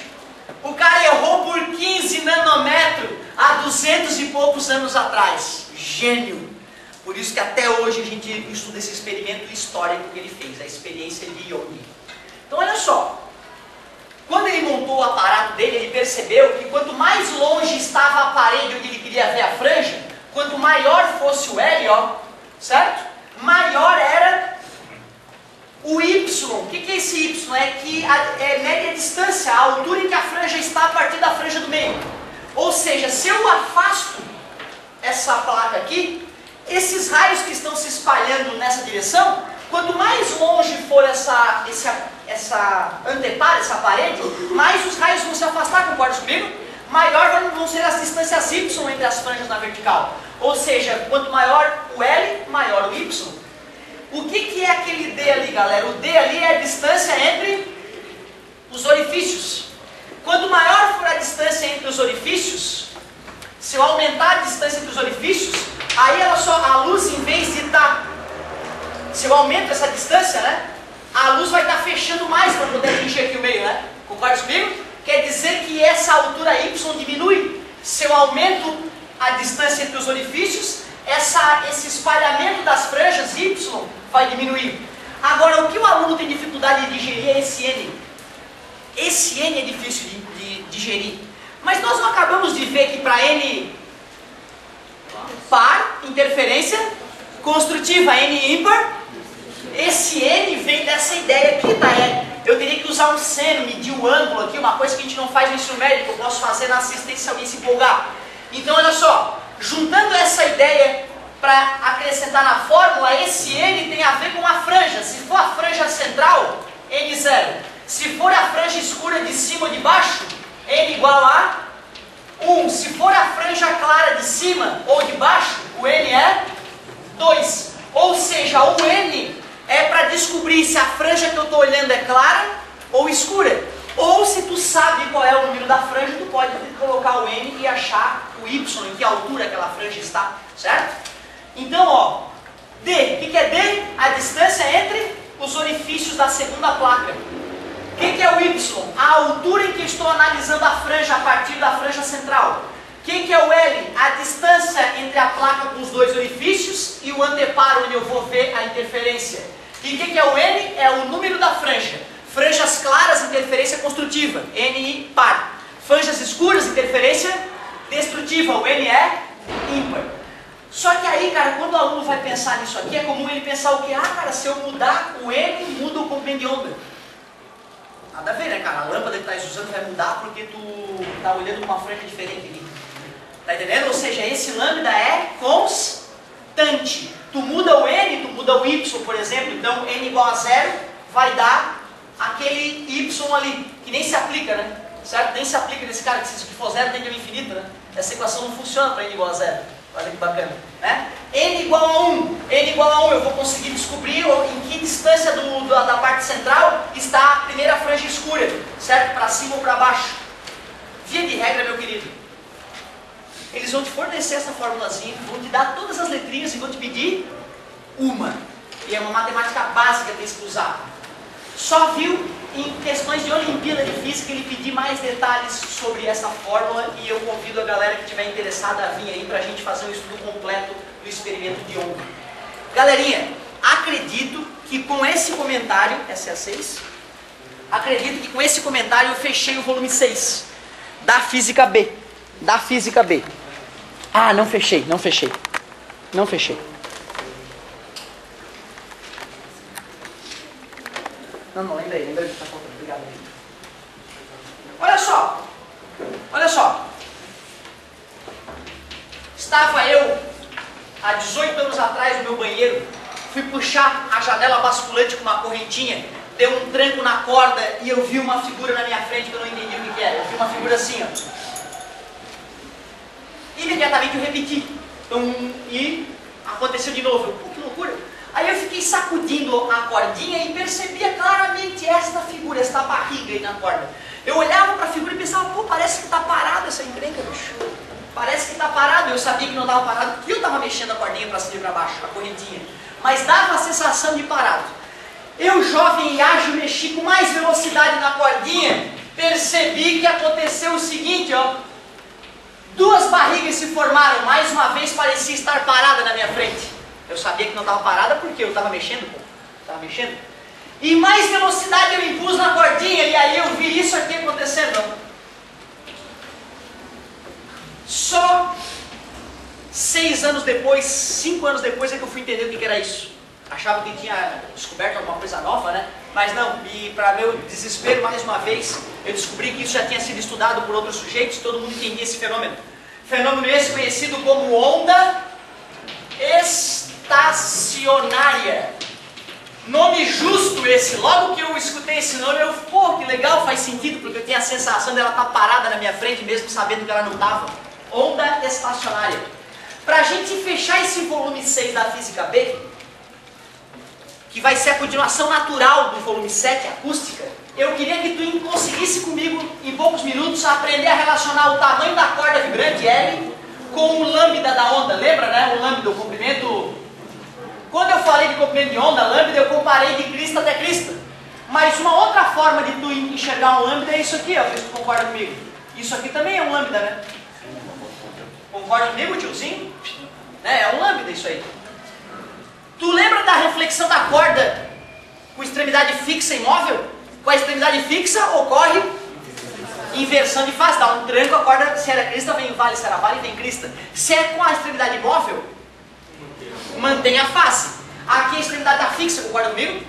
Speaker 1: O cara errou por 15 nanômetros há 200 e poucos anos atrás. Gênio. Por isso que até hoje a gente estuda esse experimento histórico que ele fez, a experiência de Young. Então olha só. Quando ele montou o aparato dele, ele percebeu que quanto mais longe estava a parede onde ele queria ver a franja, quanto maior fosse o L, ó, certo? Maior era o Y. O que é esse Y? É que mede a distância, a altura em que a franja está a partir da franja do meio. Ou seja, se eu afasto essa placa aqui, esses raios que estão se espalhando nessa direção, quanto mais longe for essa antepara, essa parede, mais os raios vão se afastar, concorda comigo? Maior vão ser as distâncias Y entre as franjas na vertical. Ou seja, quanto maior o L, maior o Y. O que é aquele D ali, galera? O D ali é a distância entre os orifícios. Quanto maior for a distância entre os orifícios, se eu aumentar a distância entre os orifícios, aí ela só, a luz em vez de estar, se eu aumento essa distância, né? A luz vai estar fechando mais para poder atingir aqui o meio, né? Concorda comigo? Quer dizer que essa altura Y diminui. Se eu aumento a distância entre os orifícios, esse espalhamento das franjas Y vai diminuir. Agora, o que o aluno tem dificuldade de digerir é esse N. Esse N é difícil de digerir. Mas nós não acabamos de ver que para N par, interferência construtiva, N ímpar, esse N vem dessa ideia aqui, tá? Eu teria que usar um seno, medir o ângulo aqui, uma coisa que a gente não faz no ensino médio, que eu posso fazer na assistência se alguém se empolgar. Então, olha só, juntando essa ideia para acrescentar na fórmula, esse N tem a ver com a franja. Se for a franja central, N0. Se for a franja escura de cima ou de baixo, N igual a 1. Se for a franja clara de cima ou de baixo, o N é 2. Ou seja, o N é para descobrir se a franja que eu estou olhando é clara ou escura. Ou se tu sabe qual é o número da franja, tu pode colocar o N e achar o Y, em que altura aquela franja está, certo? Então, ó, D, o que é D? A distância entre os orifícios da segunda placa. O que é o Y? A altura em que estou analisando a franja a partir da franja central. O que é o L? A distância entre a placa com os dois orifícios e o anteparo onde eu vou ver a interferência. E o que é o N? É o número da franja. Franjas claras, interferência construtiva, N par. Franjas escuras, interferência destrutiva, o N é ímpar. Só que aí, cara, quando o aluno vai pensar nisso aqui, é comum ele pensar o quê? Ah, cara, se eu mudar o N, muda o comprimento de onda. Nada a ver, né, cara? A lâmpada que tu está usando vai mudar porque tu está olhando com uma franja diferente ali. Tá entendendo? Ou seja, esse lambda é constante. Tu muda o n, tu muda o y, por exemplo, então n igual a 0 vai dar aquele y ali, que nem se aplica, né? Certo? Nem se aplica nesse cara, que se for 0 tende ao infinito, né? Essa equação não funciona para n igual a 0. Olha que bacana, né? N igual a 1, n igual a 1, eu vou conseguir descobrir em que distância da parte central está a primeira franja escura, certo? Para cima ou para baixo. Via de regra, meu querido, eles vão te fornecer essa formulazinha, vão te dar todas as letrinhas e vão te pedir uma. E é uma matemática básica que tens que usar. Só viu em questões de Olimpíada de Física ele pedir mais detalhes sobre essa fórmula e eu convido a galera que estiver interessada a vir aí para a gente fazer um estudo completo do experimento de onda. Galerinha, acredito que com esse comentário, essa é a 6, acredito que com esse comentário eu fechei o volume 6 da Física B. Da Física B. Ah, não fechei. Não, lembrei do que está faltando. Obrigado. Olha só. Estava eu, há 18 anos atrás, no meu banheiro, fui puxar a janela basculante com uma correntinha, deu um tranco na corda e eu vi uma figura na minha frente que eu não entendi o que era. Eu vi uma figura assim, ó. Imediatamente eu repeti. E aconteceu de novo. Pô, que loucura. Aí eu fiquei sacudindo a cordinha e percebia claramente esta figura, esta barriga aí na corda. Eu olhava para a figura e pensava, pô, parece que está parada essa encrenca, bicho. Parece que está parado. Eu sabia que não estava parado porque eu estava mexendo a cordinha para cima e para baixo, a correntinha. Mas dava a sensação de parado. Eu, jovem e ágil, mexi com mais velocidade na cordinha, percebi que aconteceu o seguinte, ó. Duas barrigas se formaram, mais uma vez parecia estar parada na minha frente. Eu sabia que não estava parada porque eu estava mexendo, pô. Estava mexendo. E mais velocidade eu impus na cordinha e aí eu vi isso aqui acontecendo. Só 6 anos depois, 5 anos depois é que eu fui entender o que era isso. Achava que tinha descoberto alguma coisa nova, né? Mas não, e para meu desespero, mais uma vez, eu descobri que isso já tinha sido estudado por outros sujeitos, todo mundo entendia esse fenômeno. Fenômeno esse conhecido como onda estacionária. Nome justo esse. Logo que eu escutei esse nome, eu, pô, que legal, faz sentido, porque eu tinha a sensação dela estar parada na minha frente, mesmo sabendo que ela não estava. Onda estacionária. Para a gente fechar esse volume 6 da Física B, que vai ser a continuação natural do volume 7, acústica, eu queria que tu conseguisse comigo, em poucos minutos, aprender a relacionar o tamanho da corda vibrante L com o lambda da onda. Lembra, né? O lambda, o comprimento. Quando eu falei de comprimento de onda, lambda, eu comparei de crista até crista. Mas uma outra forma de tu enxergar um lambda é isso aqui, ó, se tu concorda comigo. Isso aqui também é um lambda, né? Concorda comigo, tiozinho? É um lambda isso aí. Tu lembra da reflexão da corda com extremidade fixa e móvel? Com a extremidade fixa ocorre inversão de fase, dá um tranco, a corda, se era crista, vem vale, se era vale, vem crista. Se é com a extremidade móvel, mantém a face. Aqui a extremidade está fixa, concorda comigo?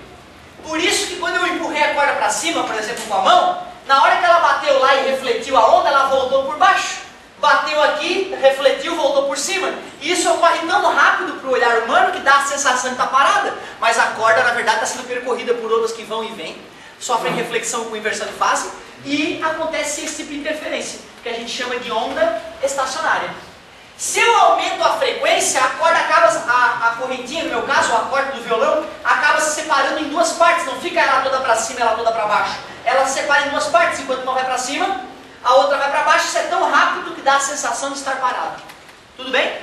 Speaker 1: Por isso que quando eu empurrei a corda para cima, por exemplo, com a mão, na hora que ela bateu lá e refletiu a onda, ela voltou por baixo. Bateu aqui, refletiu, voltou por cima. E isso ocorre tão rápido para o olhar humano que dá a sensação de estar parada. Mas a corda, na verdade, está sendo percorrida por ondas que vão e vêm, sofrem reflexão com inversão de fase e acontece esse tipo de interferência, que a gente chama de onda estacionária. Se eu aumento a frequência, a corda acaba, a correntinha, no meu caso, a corda do violão, acaba se separando em duas partes, não fica ela toda para cima e ela toda para baixo. Ela se separa em duas partes, enquanto uma vai para cima, a outra vai para baixo. Isso é tão rápido que dá a sensação de estar parado. Tudo bem?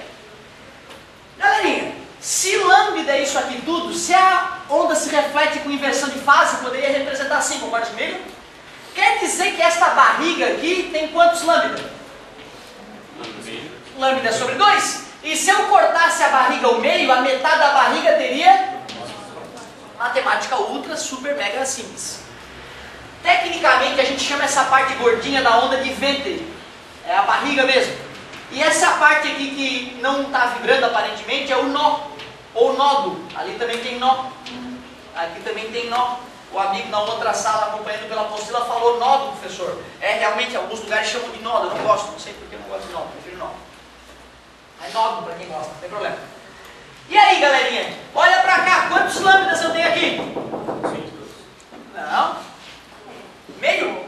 Speaker 1: Galerinha, se lambda é isso aqui tudo, se a onda se reflete com inversão de fase, poderia representar assim, concorda comigo? Quer dizer que esta barriga aqui tem quantos lambda? Lambda sobre 2. E se eu cortasse a barriga ao meio, a metade da barriga teria matemática ultra, super, mega simples. Tecnicamente a gente chama essa parte gordinha da onda de ventre. É a barriga mesmo. E essa parte aqui que não está vibrando aparentemente é o nó, ou nódulo. Ali também tem nó. Aqui também tem nó. O amigo na outra sala, acompanhando pela apostila, falou nódulo, professor. É, realmente, alguns lugares chamam de nódulo. Eu não gosto, não sei porque eu não gosto de nódulo, prefiro nó. É dogma pra quem gosta, não tem problema. E aí, galerinha? Olha pra cá, quantos lambdas eu tenho aqui? Não. Meio?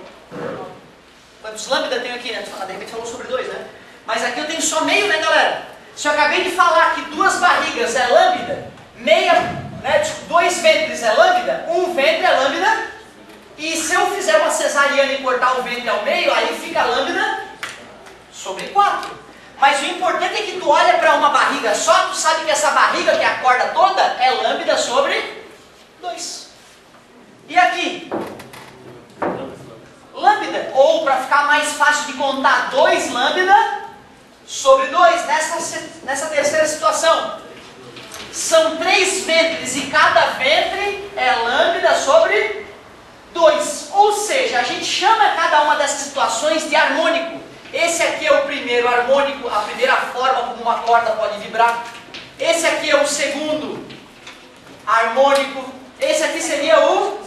Speaker 1: Quantos lambdas eu tenho aqui, né? De repente falou sobre 2, né? Mas aqui eu tenho só meio, né, galera? Se eu acabei de falar que 2 barrigas é lambda, meia, né? 2 ventres é lambda, 1 ventre é lambda, e se eu fizer uma cesariana e cortar o ventre ao meio, aí fica lambda sobre 4. Mas o importante é que tu olha para uma barriga só, tu sabe que essa barriga, que é a corda toda, é lambda sobre 2. E aqui? Lambda, ou para ficar mais fácil de contar, 2 lambda sobre 2, nessa terceira situação. São 3 ventres e cada ventre é lambda sobre 2. Ou seja, a gente chama cada uma dessas situações de harmônico. Esse aqui é o primeiro harmônico, a primeira forma como uma corda pode vibrar. Esse aqui é o segundo harmônico. Esse aqui seria o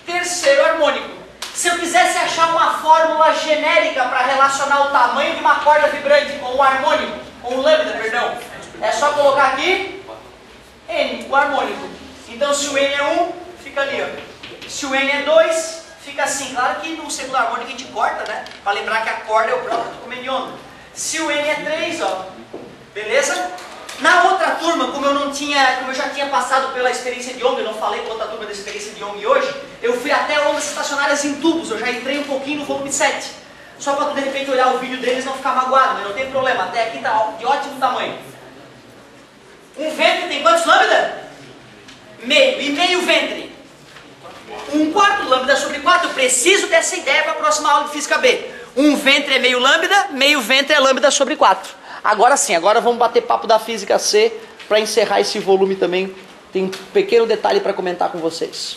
Speaker 1: terceiro harmônico. Se eu quisesse achar uma fórmula genérica para relacionar o tamanho de uma corda vibrante com o harmônico, com o lambda, perdão, é só colocar aqui N, o harmônico. Então se o N é 1, fica ali, ó. Se o N é 2, fica assim. Claro que no segundo harmônico a gente corta, né? Para lembrar que a corda é o próprio documento de onda. Se o N é 3, ó, beleza? Na outra turma, como eu já tinha passado pela experiência de Young, eu não falei com outra turma da experiência de Young hoje, eu fui até ondas estacionárias em tubos, eu já entrei um pouquinho no volume 7. Só para tu de repente olhar o vídeo deles e não ficar magoado, mas não tem problema, até aqui tá de ótimo tamanho. Um ventre tem quantos lambda? Meio. E meio ventre? 1/4 lambda sobre 4. Eu preciso dessa ideia para a próxima aula de Física B. Um ventre é meio lambda, meio ventre é lambda sobre 4. Agora sim, agora vamos bater papo da Física C para encerrar esse volume também. Tem um pequeno detalhe para comentar com vocês.